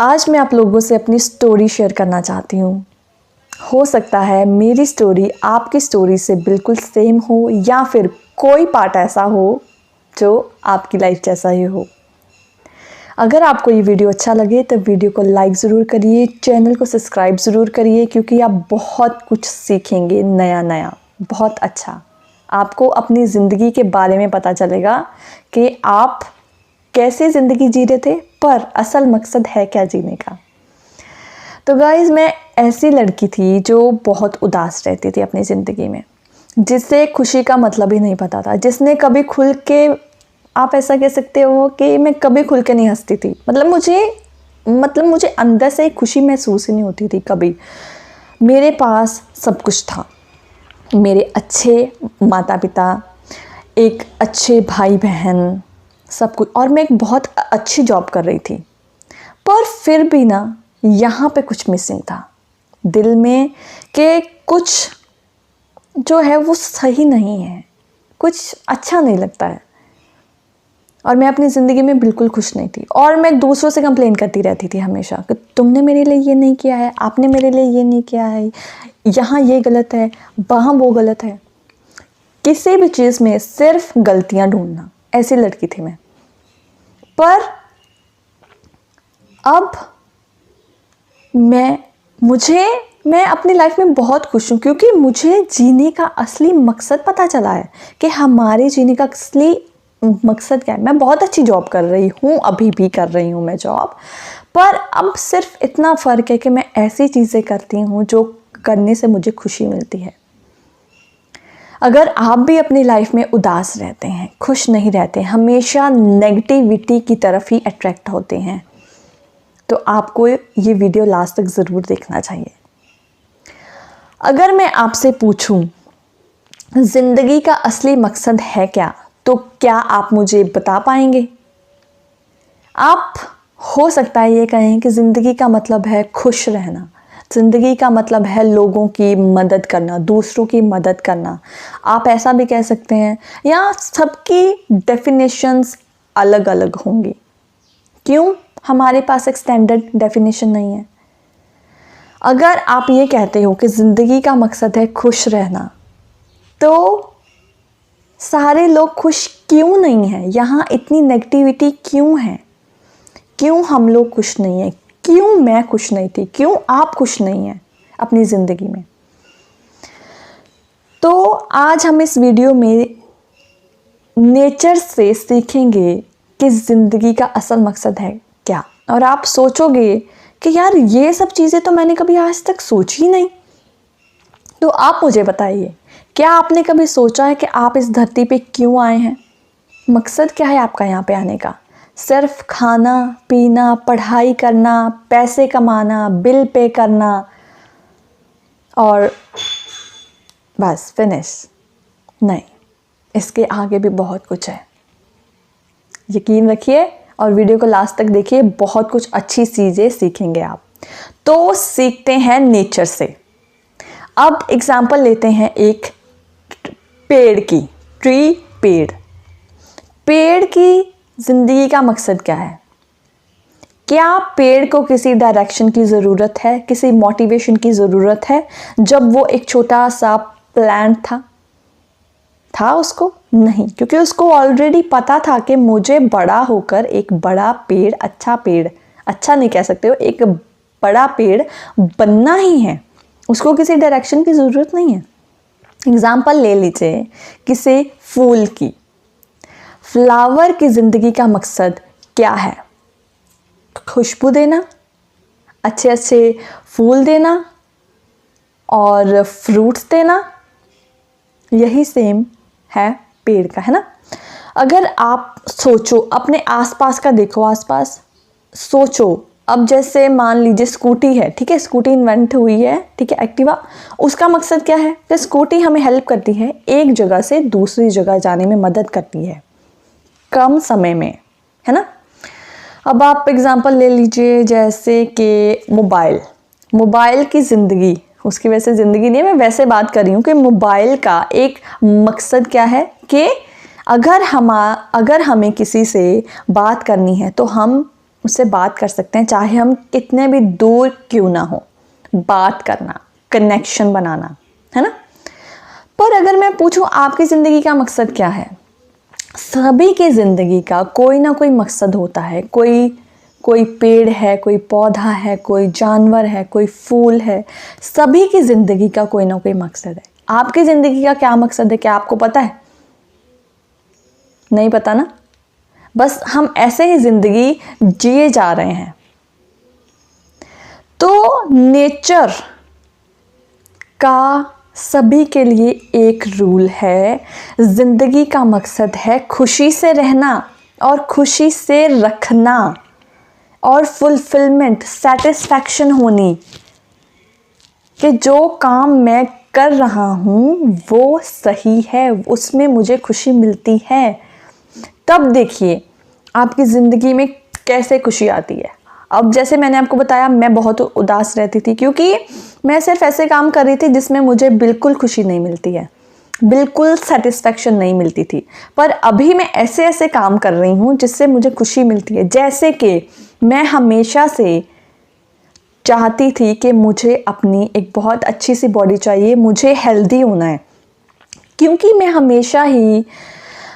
आज मैं आप लोगों से अपनी स्टोरी शेयर करना चाहती हूँ। हो सकता है मेरी स्टोरी आपकी स्टोरी से बिल्कुल सेम हो या फिर कोई पार्ट ऐसा हो जो आपकी लाइफ जैसा ही हो। अगर आपको ये वीडियो अच्छा लगे तो वीडियो को लाइक ज़रूर करिए, चैनल को सब्सक्राइब ज़रूर करिए, क्योंकि आप बहुत कुछ सीखेंगे नया बहुत अच्छा। आपको अपनी ज़िंदगी के बारे में पता चलेगा कि आप कैसे ज़िंदगी जी रहे थे, पर असल मकसद है क्या जीने का। तो गाइज़, मैं ऐसी लड़की थी जो बहुत उदास रहती थी अपनी ज़िंदगी में, जिससे खुशी का मतलब ही नहीं पता था, जिसने कभी खुल के, आप ऐसा कह सकते हो कि मैं कभी खुल के नहीं हंसती थी। मतलब मुझे अंदर से खुशी महसूस ही नहीं होती थी कभी। मेरे पास सब कुछ था, मेरे अच्छे माता पिता, एक अच्छे भाई बहन, सब कुछ, और मैं एक बहुत अच्छी जॉब कर रही थी। पर फिर भी ना, यहाँ पे कुछ मिसिंग था दिल में, कि कुछ जो है वो सही नहीं है, कुछ अच्छा नहीं लगता है। और मैं अपनी ज़िंदगी में बिल्कुल खुश नहीं थी, और मैं दूसरों से कंप्लेन करती रहती थी हमेशा कि तुमने मेरे लिए ये नहीं किया है, आपने मेरे लिए ये नहीं किया है, यहाँ ये गलत है, वहाँ वो गलत है। किसी भी चीज़ में सिर्फ गलतियाँ ढूंढना, ऐसी लड़की थी मैं। पर अब मैं अपनी लाइफ में बहुत खुश हूँ, क्योंकि मुझे जीने का असली मकसद पता चला है कि हमारे जीने का असली मकसद क्या है। मैं बहुत अच्छी जॉब कर रही हूँ, अभी भी कर रही हूँ मैं जॉब, पर अब सिर्फ इतना फ़र्क है कि मैं ऐसी चीज़ें करती हूँ जो करने से मुझे खुशी मिलती है। अगर आप भी अपनी लाइफ में उदास रहते हैं, खुश नहीं रहते, हमेशा नेगेटिविटी की तरफ ही अट्रैक्ट होते हैं, तो आपको ये वीडियो लास्ट तक ज़रूर देखना चाहिए। अगर मैं आपसे पूछूं ज़िंदगी का असली मकसद है क्या, तो क्या आप मुझे बता पाएंगे? आप हो सकता है ये कहें कि ज़िंदगी का मतलब है खुश रहना, ज़िंदगी का मतलब है लोगों की मदद करना, दूसरों की मदद करना। आप ऐसा भी कह सकते हैं, या सबकी डेफिनेशंस अलग अलग होंगी। क्यों हमारे पास एक स्टैंडर्ड डेफिनेशन नहीं है? अगर आप ये कहते हो कि ज़िंदगी का मकसद है खुश रहना, तो सारे लोग खुश क्यों नहीं हैं? यहाँ इतनी नेगेटिविटी क्यों है? क्यों हम लोग खुश नहीं हैं? क्यों मैं खुश नहीं थी? क्यों आप खुश नहीं हैं अपनी ज़िंदगी में? तो आज हम इस वीडियो में नेचर से सीखेंगे कि ज़िंदगी का असल मकसद है क्या। और आप सोचोगे कि यार ये सब चीज़ें तो मैंने कभी आज तक सोची ही नहीं। तो आप मुझे बताइए, क्या आपने कभी सोचा है कि आप इस धरती पे क्यों आए हैं? मकसद क्या है आपका यहाँ पे आने का? सिर्फ खाना पीना, पढ़ाई करना, पैसे कमाना, बिल पे करना और बस फिनिश? नहीं, इसके आगे भी बहुत कुछ है। यकीन रखिए और वीडियो को लास्ट तक देखिए, बहुत कुछ अच्छी चीज़ें सीखेंगे आप। तो सीखते हैं नेचर से। अब एग्जाम्पल लेते हैं एक पेड़ की, पेड़ की ज़िंदगी का मकसद क्या है? क्या पेड़ को किसी डायरेक्शन की ज़रूरत है, किसी मोटिवेशन की ज़रूरत है? जब वो एक छोटा सा प्लांट था उसको नहीं, क्योंकि उसको ऑलरेडी पता था कि मुझे बड़ा होकर एक बड़ा पेड़, अच्छा नहीं कह सकते हो, एक बड़ा पेड़ बनना ही है। उसको किसी डायरेक्शन की ज़रूरत नहीं है। एग्जाम्पल ले लीजिए किसी फूल की। फ्लावर की ज़िंदगी का मकसद क्या है? खुशबू देना, अच्छे फूल देना और फ्रूट्स देना। यही सेम है पेड़ का, है ना? अगर आप सोचो, अपने आसपास का देखो, आसपास सोचो। अब जैसे मान लीजिए स्कूटी है, ठीक है, स्कूटी इन्वेंट हुई है, ठीक है, एक्टिवा। उसका मकसद क्या है? कि स्कूटी हमें हेल्प करती है, एक जगह से दूसरी जगह जाने में मदद करती है कम समय में, है ना? अब आप एग्जांपल ले लीजिए जैसे कि मोबाइल की ज़िंदगी, उसकी वैसे ज़िंदगी नहीं है, मैं वैसे बात कर रही हूँ कि मोबाइल का एक मकसद क्या है कि अगर हमें किसी से बात करनी है तो हम उससे बात कर सकते हैं, चाहे हम कितने भी दूर क्यों ना हो। बात करना, कनेक्शन बनाना, है ना। पर अगर मैं पूछूं आपकी ज़िंदगी का मकसद क्या है, सभी की ज़िंदगी का कोई ना कोई मकसद होता है। कोई पेड़ है, कोई पौधा है, कोई जानवर है, कोई फूल है, सभी की ज़िंदगी का कोई ना कोई मकसद है। आपकी ज़िंदगी का क्या मकसद है, क्या आपको पता है? नहीं पता ना। बस हम ऐसे ही ज़िंदगी जिए जा रहे हैं। तो नेचर का सभी के लिए एक रूल है, ज़िंदगी का मकसद है खुशी से रहना और खुशी से रखना और फुलफिलमेंट, सेटिस्फैक्शन होनी कि जो काम मैं कर रहा हूँ वो सही है, उसमें मुझे खुशी मिलती है। तब देखिए आपकी ज़िंदगी में कैसे खुशी आती है। अब जैसे मैंने आपको बताया, मैं बहुत उदास रहती थी क्योंकि मैं सिर्फ ऐसे काम कर रही थी जिसमें मुझे बिल्कुल खुशी नहीं मिलती है, बिल्कुल सेटिस्फैक्शन नहीं मिलती थी। पर अभी मैं ऐसे ऐसे काम कर रही हूँ जिससे मुझे खुशी मिलती है। जैसे कि मैं हमेशा से चाहती थी कि मुझे अपनी एक बहुत अच्छी सी बॉडी चाहिए, मुझे हेल्दी होना है, क्योंकि मैं हमेशा ही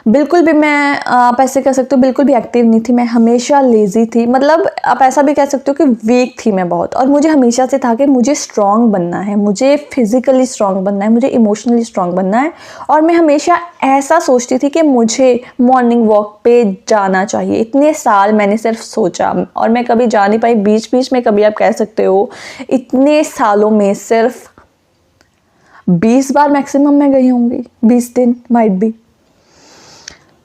बिल्कुल भी, मैं आप ऐसे कह सकते हो, बिल्कुल भी एक्टिव नहीं थी। मैं हमेशा लेज़ी थी, मतलब आप ऐसा भी कह सकते हो कि वीक थी मैं बहुत। और मुझे हमेशा से था कि मुझे स्ट्रॉन्ग बनना है, मुझे फिज़िकली स्ट्रॉन्ग बनना है, मुझे इमोशनली स्ट्रॉन्ग बनना है। और मैं हमेशा ऐसा सोचती थी कि मुझे मॉर्निंग वॉक पे जाना चाहिए। इतने साल मैंने सिर्फ सोचा और मैं कभी जा नहीं पाई। बीच बीच में कभी आप कह सकते हो इतने सालों में सिर्फ 20 बार मैक्सिमम मैं गई होंगी, 20 दिन माइट बी।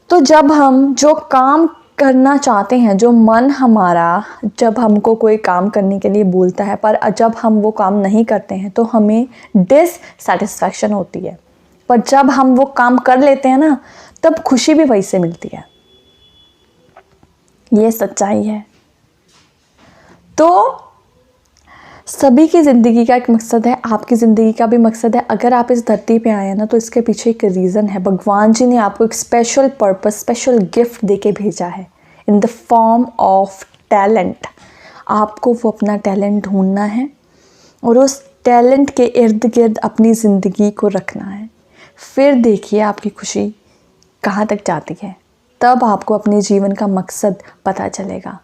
तो जब हम जो काम करना चाहते हैं, जो मन हमारा जब हमको कोई काम करने के लिए बोलता है, पर जब हम वो काम नहीं करते हैं तो हमें डिससैटिस्फैक्शन होती है। पर जब हम वो काम कर लेते हैं ना, तब खुशी भी वही से मिलती है। ये सच्चाई है। तो सभी की ज़िंदगी का एक मकसद है, आपकी ज़िंदगी का भी मकसद है। अगर आप इस धरती पे आए हैं ना, तो इसके पीछे एक रीज़न है। भगवान जी ने आपको एक स्पेशल पर्पस, स्पेशल गिफ्ट देके भेजा है in the form of talent. आपको वो अपना टैलेंट ढूंढना है और उस टैलेंट के इर्द गिर्द अपनी ज़िंदगी को रखना है। फिर देखिए आपकी खुशी कहाँ तक जाती है, तब आपको अपने जीवन का मकसद पता चलेगा।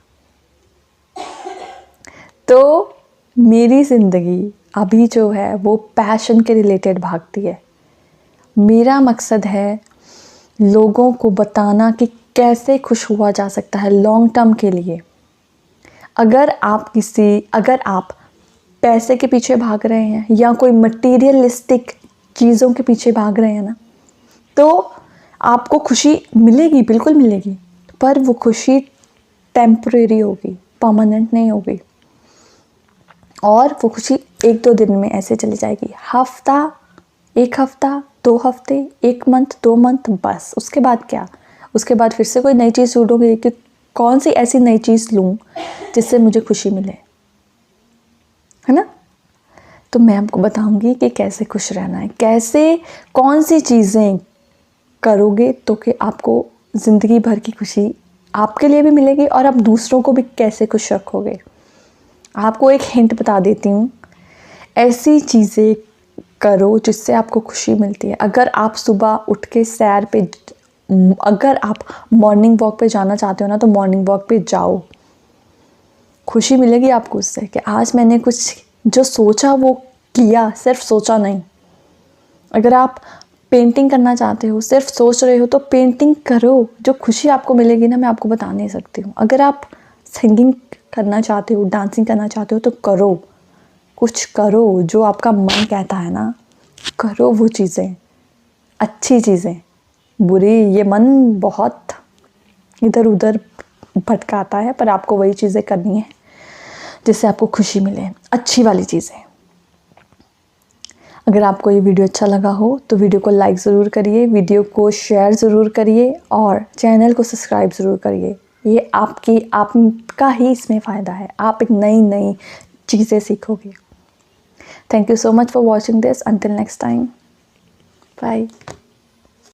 तो मेरी ज़िंदगी अभी जो है वो पैशन के रिलेटेड भागती है। मेरा मकसद है लोगों को बताना कि कैसे खुश हुआ जा सकता है लॉन्ग टर्म के लिए। अगर आप पैसे के पीछे भाग रहे हैं या कोई मटीरियलिस्टिक चीज़ों के पीछे भाग रहे हैं ना, तो आपको खुशी मिलेगी, बिल्कुल मिलेगी, पर वो खुशी टेम्परेरी होगी, परमानेंट नहीं होगी। और वो खुशी 1-2 दिन में ऐसे चली जाएगी, एक हफ्ता 2 हफ्ते, 1 मंथ 2 मंथ, बस। उसके बाद क्या? उसके बाद फिर से कोई नई चीज़ ढूंढोगे कि कौन सी ऐसी नई चीज़ लूँ जिससे मुझे खुशी मिले, है ना। तो मैं आपको बताऊंगी कि कैसे खुश रहना है, कैसे कौन सी चीज़ें करोगे तो कि आपको ज़िंदगी भर की खुशी आपके लिए भी मिलेगी और आप दूसरों को भी कैसे खुश रखोगे। आपको एक हिंट बता देती हूँ, ऐसी चीज़ें करो जिससे आपको खुशी मिलती है। अगर आप सुबह उठ के अगर आप मॉर्निंग वॉक पे जाना चाहते हो ना, तो मॉर्निंग वॉक पे जाओ, खुशी मिलेगी आपको उससे कि आज मैंने कुछ जो सोचा वो किया, सिर्फ सोचा नहीं। अगर आप पेंटिंग करना चाहते हो, सिर्फ सोच रहे हो, तो पेंटिंग करो। जो खुशी आपको मिलेगी ना, मैं आपको बता नहीं सकती हूँ। अगर आप सिंगिंग करना चाहते हो, डांसिंग करना चाहते हो, तो करो, कुछ करो जो आपका मन कहता है ना, करो वो चीज़ें, अच्छी चीज़ें। बुरी, ये मन बहुत इधर उधर भटकाता है, पर आपको वही चीज़ें करनी है जिससे आपको खुशी मिले, अच्छी वाली चीज़ें। अगर आपको ये वीडियो अच्छा लगा हो तो वीडियो को लाइक ज़रूर करिए, वीडियो को शेयर ज़रूर करिए और चैनल को सब्सक्राइब ज़रूर करिए। ये आपका ही इसमें फ़ायदा है, आप एक नई चीज़ें सीखोगे। Thank you so much for watching this. Until next time, bye.